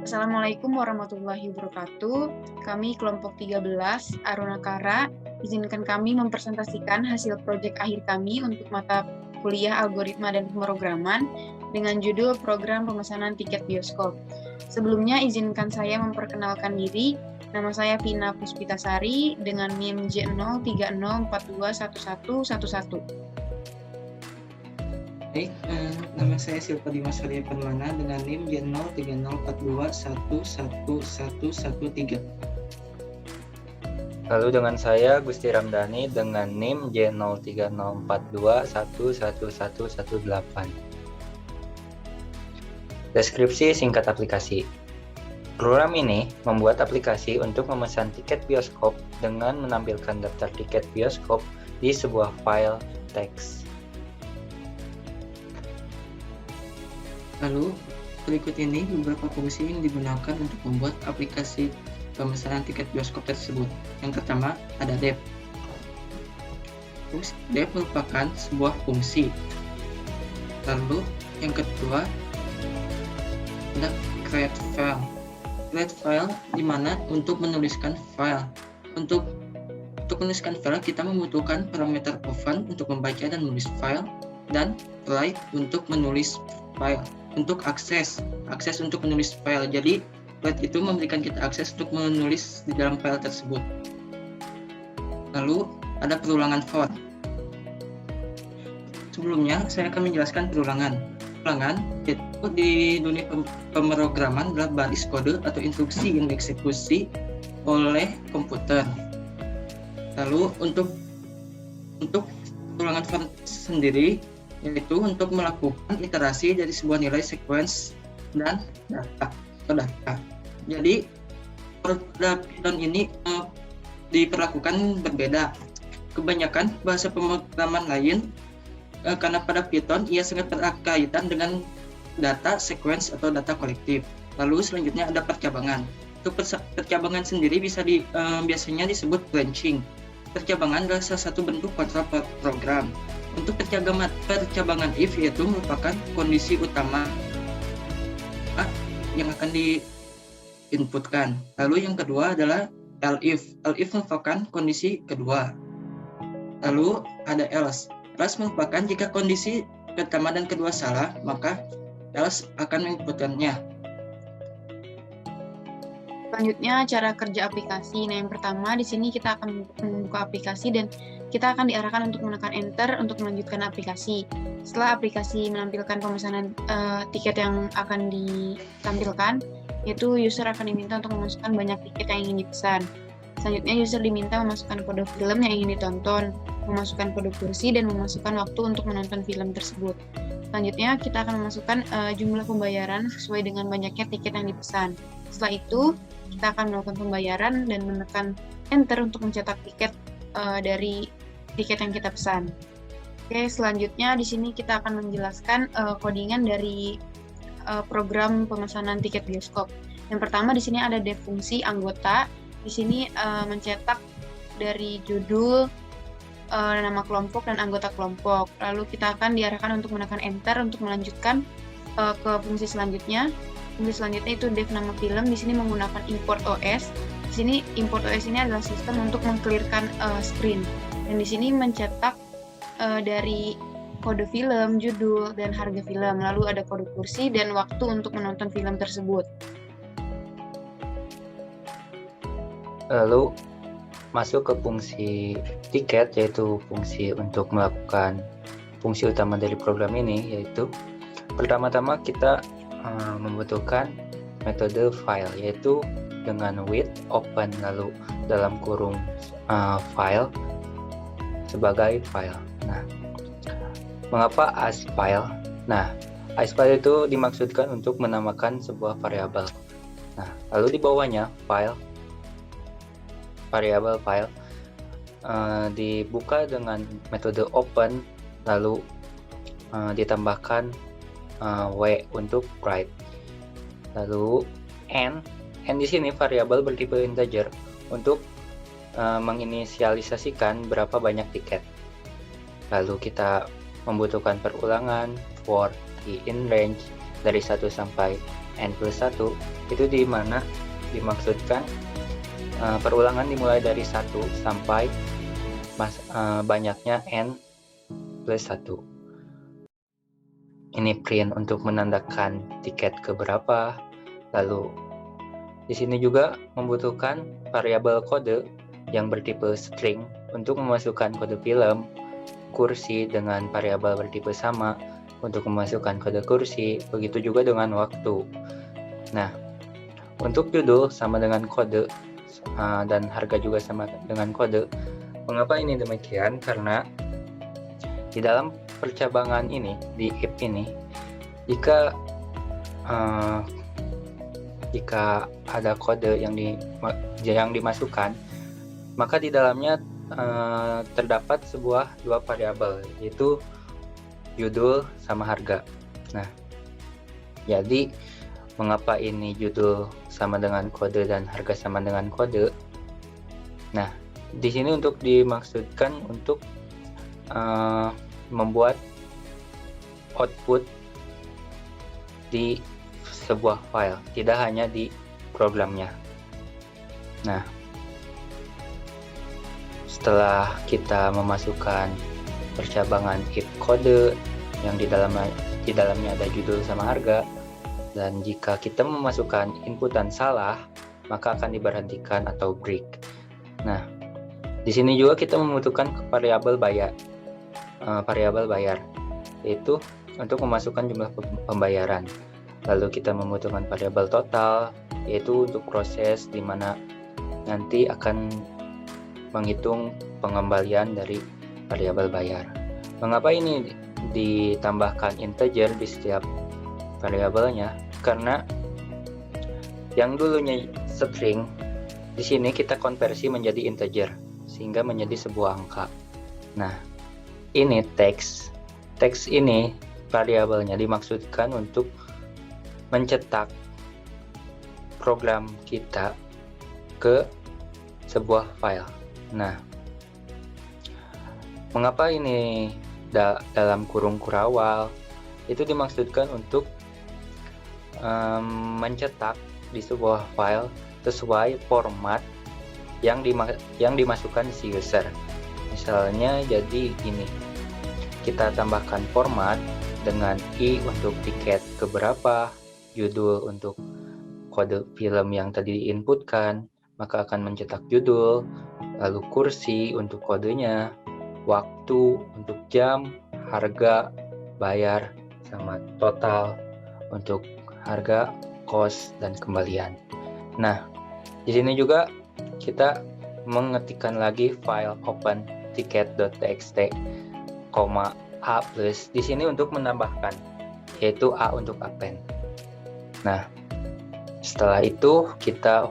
Assalamualaikum warahmatullahi wabarakatuh. Kami kelompok 13 Aruna Kara, izinkan kami mempresentasikan hasil proyek akhir kami untuk mata kuliah algoritma dan pemrograman dengan judul Program Pemesanan Tiket Bioskop. Sebelumnya izinkan saya memperkenalkan diri. Nama saya Pina Puspitasari dengan NIM J030421111. Baik, nama saya Silva Dimas Arya Permana dengan NIM J03042111113. Lalu dengan saya Gusti Ramdhani dengan NIM J03042111118. Deskripsi singkat aplikasi. Program ini membuat aplikasi untuk memesan tiket bioskop dengan menampilkan daftar tiket bioskop di sebuah file teks. Lalu, berikut ini beberapa fungsi yang digunakan untuk membuat aplikasi pemesanan tiket bioskop tersebut. Yang pertama, ada dev. Dev merupakan sebuah fungsi. Lalu, yang kedua, ada create file. Create file di mana untuk menuliskan file. Untuk menuliskan file, kita membutuhkan parameter open untuk membaca dan menulis file, dan write untuk menulis file. Untuk akses untuk menulis file. Jadi write itu memberikan kita akses untuk menulis di dalam file tersebut. Lalu ada perulangan for. Sebelumnya saya akan menjelaskan perulangan. Perulangan itu di dunia pemrograman adalah baris kode atau instruksi yang dieksekusi oleh komputer. Lalu untuk perulangan for sendiri, yaitu untuk melakukan iterasi dari sebuah nilai sequence dan data. Jadi pada Python ini diperlakukan berbeda. Kebanyakan bahasa pemrograman lain karena pada Python ia sangat berkaitan dengan data sequence atau data kolektif. Lalu selanjutnya ada percabangan. Untuk percabangan sendiri biasanya disebut branching. Percabangan adalah salah satu bentuk kontrol program. Untuk percabangan if yaitu merupakan kondisi utama yang akan diinputkan. Lalu yang kedua adalah elif. Elif merupakan kondisi kedua. Lalu ada else. Else merupakan jika kondisi pertama dan kedua salah, maka else akan menginputkannya. Selanjutnya cara kerja aplikasi. Nah, yang pertama di sini kita akan membuka aplikasi dan kita akan diarahkan untuk menekan enter untuk melanjutkan aplikasi. Setelah aplikasi menampilkan pemesanan tiket yang akan ditampilkan, yaitu user akan diminta untuk memasukkan banyak tiket yang ingin dipesan. Selanjutnya user diminta memasukkan kode film yang ingin ditonton, memasukkan kode kursi, dan memasukkan waktu untuk menonton film tersebut. Selanjutnya kita akan memasukkan jumlah pembayaran sesuai dengan banyaknya tiket yang dipesan. Setelah itu kita akan melakukan pembayaran dan menekan enter untuk mencetak tiket dari tiket yang kita pesan. Oke, selanjutnya di sini kita akan menjelaskan codingan dari program pemesanan tiket bioskop. Yang pertama di sini ada dev fungsi anggota. Di sini mencetak dari judul, nama kelompok dan anggota kelompok. Lalu kita akan diarahkan untuk menekan enter untuk melanjutkan ke fungsi selanjutnya. Fungsi selanjutnya itu dev nama film. Di sini menggunakan import OS. Di sini import OS ini adalah sistem untuk mengclearkan screen. Dan di sini mencetak dari kode film, judul, dan harga film. Lalu ada kode kursi dan waktu untuk menonton film tersebut. Lalu masuk ke fungsi tiket, yaitu fungsi untuk melakukan fungsi utama dari program ini, yaitu pertama-tama kita membutuhkan metode file, yaitu dengan with open lalu dalam kurung file sebagai file. Nah, mengapa as file? Nah, as file itu dimaksudkan untuk menamakan sebuah variabel. Nah, lalu di bawahnya variabel file dibuka dengan metode open lalu ditambahkan w untuk write. Lalu n di sini variabel bertipe integer untuk menginisialisasikan berapa banyak tiket. Lalu kita membutuhkan perulangan for di in range dari 1 sampai N+1 itu di mana dimaksudkan perulangan dimulai dari 1 sampai banyaknya N+1. Ini print untuk menandakan tiket keberapa. Lalu di sini juga membutuhkan variabel kode yang bertipe string untuk memasukkan kode film, kursi dengan variabel bertipe sama untuk memasukkan kode kursi, begitu juga dengan waktu. Nah, untuk judul sama dengan kode dan harga juga sama dengan kode. Mengapa ini demikian? Karena di dalam percabangan ini, di if ini, jika ada kode yang dimasukkan, maka di dalamnya terdapat dua variabel, yaitu judul sama harga. Nah, jadi mengapa ini judul sama dengan kode dan harga sama dengan kode? Nah, di sini untuk dimaksudkan untuk membuat output di sebuah file, tidak hanya di programnya. Nah, setelah kita memasukkan percabangan if kode yang di dalamnya ada judul sama harga, dan jika kita memasukkan inputan salah, maka akan diberhentikan atau break. Nah, di sini juga kita membutuhkan variabel bayar, yaitu untuk memasukkan jumlah pembayaran. Lalu kita membutuhkan variabel total, yaitu untuk proses di mana nanti akan menghitung pengembalian dari variabel bayar. Mengapa ini ditambahkan integer di setiap variabelnya? Karena yang dulunya string, di sini kita konversi menjadi integer sehingga menjadi sebuah angka. Nah, ini teks ini variabelnya dimaksudkan untuk mencetak program kita ke sebuah file. Nah, mengapa ini dalam kurung kurawal? Itu dimaksudkan untuk mencetak di sebuah file sesuai format yang dimasukkan si user. Misalnya jadi ini, kita tambahkan format dengan i untuk tiket keberapa, judul untuk kode film yang tadi diinputkan, maka akan mencetak judul, lalu kursi untuk kodenya, waktu untuk jam, harga, bayar, sama total untuk harga, cost, dan kembalian. Nah, di sini juga kita mengetikkan lagi file open ticket.txt, a plus di sini untuk menambahkan, yaitu a untuk append. Nah, setelah itu kita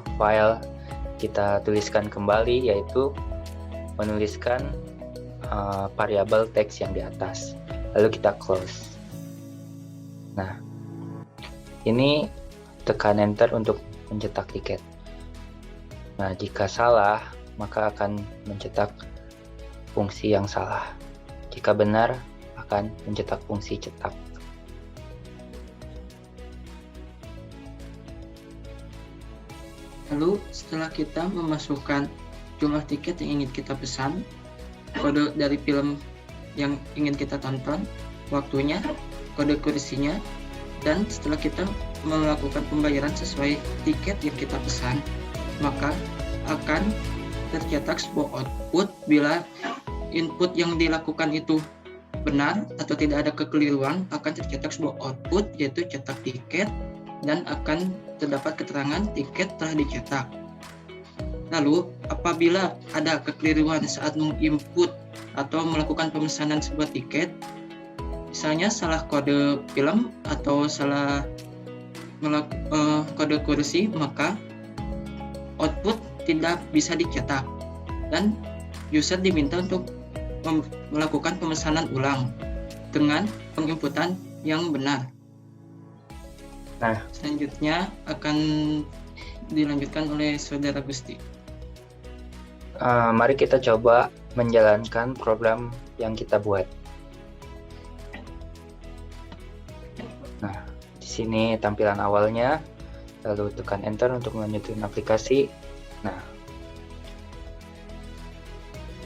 tuliskan kembali, yaitu menuliskan variabel teks yang di atas, lalu kita close. Nah, ini tekan enter untuk mencetak tiket. Nah, jika salah, maka akan mencetak fungsi yang salah. Jika benar, akan mencetak fungsi cetak. Lalu setelah kita memasukkan jumlah tiket yang ingin kita pesan, kode dari film yang ingin kita tonton, waktunya, kode kursinya, dan setelah kita melakukan pembayaran sesuai tiket yang kita pesan, maka akan tercetak sebuah output bila input yang dilakukan itu benar atau tidak ada kekeliruan, akan tercetak sebuah output, yaitu cetak tiket, dan akan terdapat keterangan tiket telah dicetak. Lalu, apabila ada kekeliruan saat menginput atau melakukan pemesanan sebuah tiket, misalnya salah kode film atau salah kode kursi, maka output tidak bisa dicetak dan user diminta untuk melakukan pemesanan ulang dengan penginputan yang benar. Nah, selanjutnya akan dilanjutkan oleh Saudara Gusti. Mari kita coba menjalankan program yang kita buat. Nah, di sini tampilan awalnya, lalu tekan enter untuk melanjutkan aplikasi. Nah,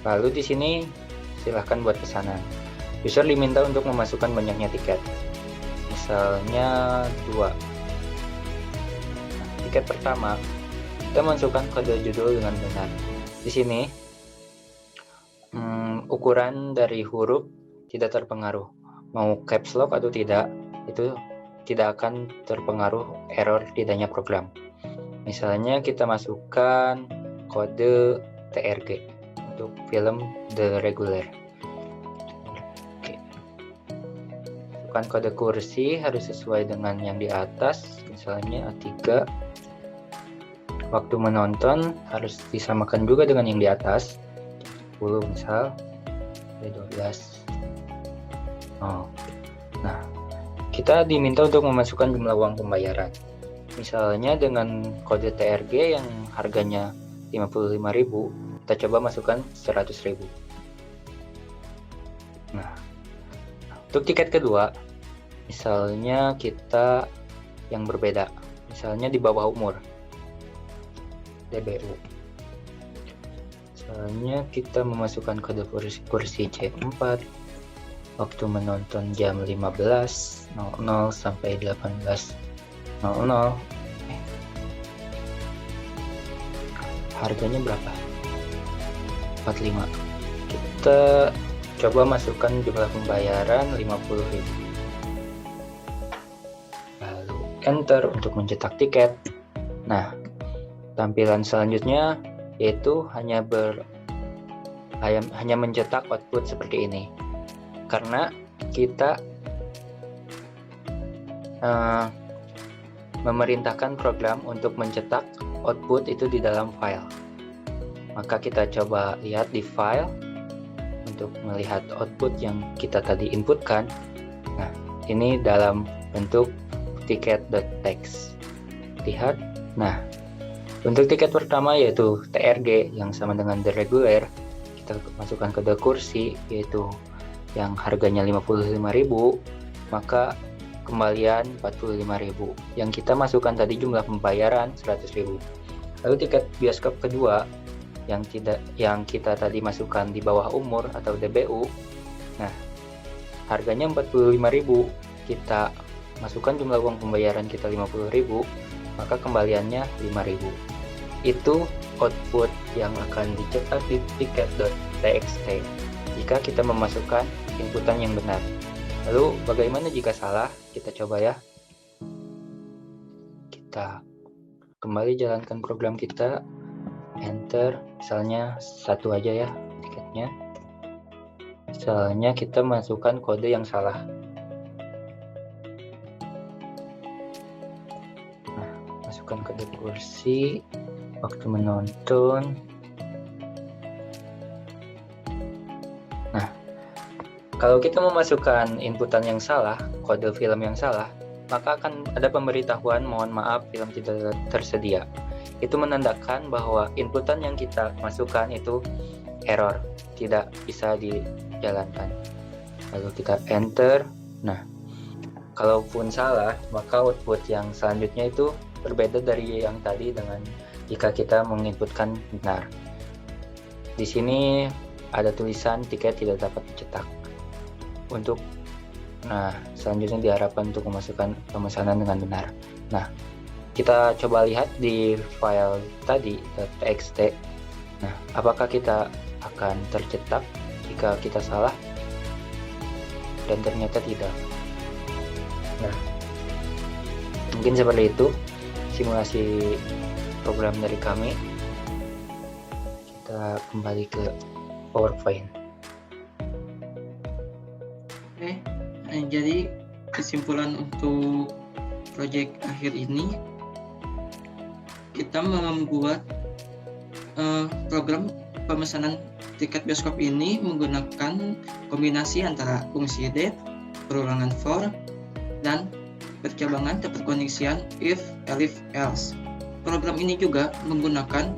lalu di sini silahkan buat pesanan. User diminta untuk memasukkan banyaknya tiket, misalnya 2. Nah, tiket pertama, kita masukkan kode judul dengan benar. Di sini ukuran dari huruf tidak terpengaruh, mau caps lock atau tidak, itu tidak akan terpengaruh error tidaknya program. Misalnya kita masukkan kode TRG untuk film The Regular. Oke. Masukkan kode kursi harus sesuai dengan yang di atas, misalnya A3. Waktu menonton harus disamakan juga dengan yang di atas, 10 misal, 12. Nah, kita diminta untuk memasukkan jumlah uang pembayaran. Misalnya dengan kode TRG yang harganya 55.000, kita coba masukkan 100.000. Nah, untuk tiket kedua, misalnya kita yang berbeda, misalnya di bawah umur, DBU. Misalnya kita memasukkan kode kursi C4, waktu menonton jam 15.00 sampai 18.00. Harganya berapa? 45. Kita coba masukkan jumlah pembayaran 50.000. Lalu enter untuk mencetak tiket. Nah, tampilan selanjutnya yaitu hanya mencetak output seperti ini. Karena kita memerintahkan program untuk mencetak output itu di dalam file. Maka kita coba lihat di file untuk melihat output yang kita tadi inputkan. Nah, ini dalam bentuk ticket.txt. Lihat. Nah, untuk tiket pertama yaitu TRG yang sama dengan The Regular, kita masukkan kode kursi yaitu yang harganya 55.000, maka kembalian 45.000. Yang kita masukkan tadi jumlah pembayaran 100.000. Lalu tiket bioskop kedua yang kita tadi masukkan di bawah umur atau DBU. Nah, harganya 45.000. Kita masukkan jumlah uang pembayaran kita 50.000, maka kembaliannya 5.000. Itu output yang akan dicetak di ticket.txt jika kita memasukkan inputan yang benar. Lalu bagaimana jika salah? Kita coba ya. Kita kembali jalankan program kita, enter, misalnya 1 aja ya tiketnya. Misalnya kita masukkan kode yang salah. Nah, masukkan kode kursi, waktu menonton. Nah, kalau kita memasukkan inputan yang salah, kode film yang salah, maka akan ada pemberitahuan mohon maaf film tidak tersedia. Itu menandakan bahwa inputan yang kita masukkan itu error, tidak bisa dijalankan. Lalu kita enter. Nah, kalaupun salah, maka output yang selanjutnya itu berbeda dari yang tadi dengan jika kita menginputkan benar. Di sini ada tulisan tiket tidak dapat dicetak. Selanjutnya diharapkan untuk memasukkan pemesanan dengan benar. Nah, kita coba lihat di file tadi .txt. Nah, apakah kita akan tercetak jika kita salah? Dan ternyata tidak. Nah, mungkin seperti itu simulasi program dari kami. Kita kembali ke PowerPoint. Oke, jadi kesimpulan untuk proyek akhir ini, kita membuat program pemesanan tiket bioskop ini menggunakan kombinasi antara fungsi def, perulangan for, dan percabangan terkoneksian if, elif, else. Program ini juga menggunakan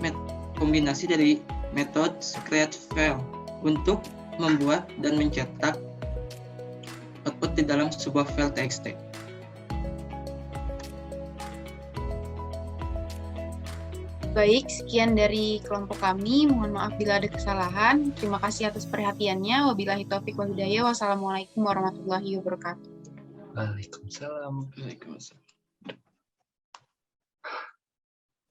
kombinasi dari metode create file untuk membuat dan mencetak output di dalam sebuah file txt. Baik, sekian dari kelompok kami. Mohon maaf bila ada kesalahan. Terima kasih atas perhatiannya. Wabillahi taufiq wal hidayah. Wassalamualaikum warahmatullahi wabarakatuh. Waalaikumsalam. Waalaikumsalam.